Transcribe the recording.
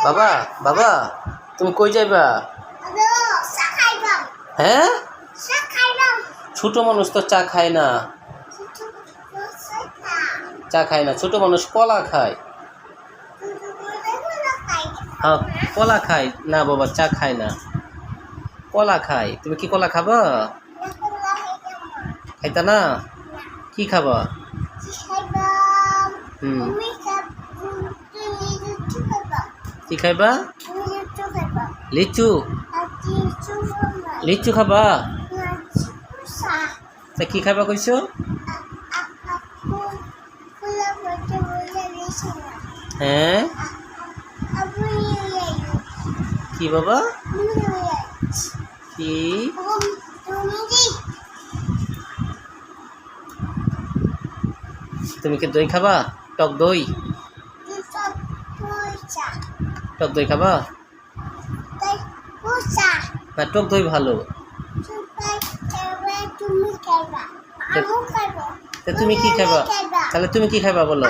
বাবা বাবা তুমি কই যাইবা? হ্যাঁ, ছোট মানুষ তো চা খায় না, চা খায় না। ছোট মানুষ কলা খায়। হ্যাঁ, কলা খায় না বাবা, চা খায় না, কলা খায়। তুমি কি কলা খাবা? খাইতা না? কি খাবা? কি খাইবা? লিচু। লিচু খাবা? তা কি খাইবা কইছো? হ্যাঁ, কি বাবা? কি তুমি কি দই খাবা? টক দই? টক দই খাবা না? টক দই ভালো। তুমি কি খাবা? তাহলে তুমি কি খাবা বলো?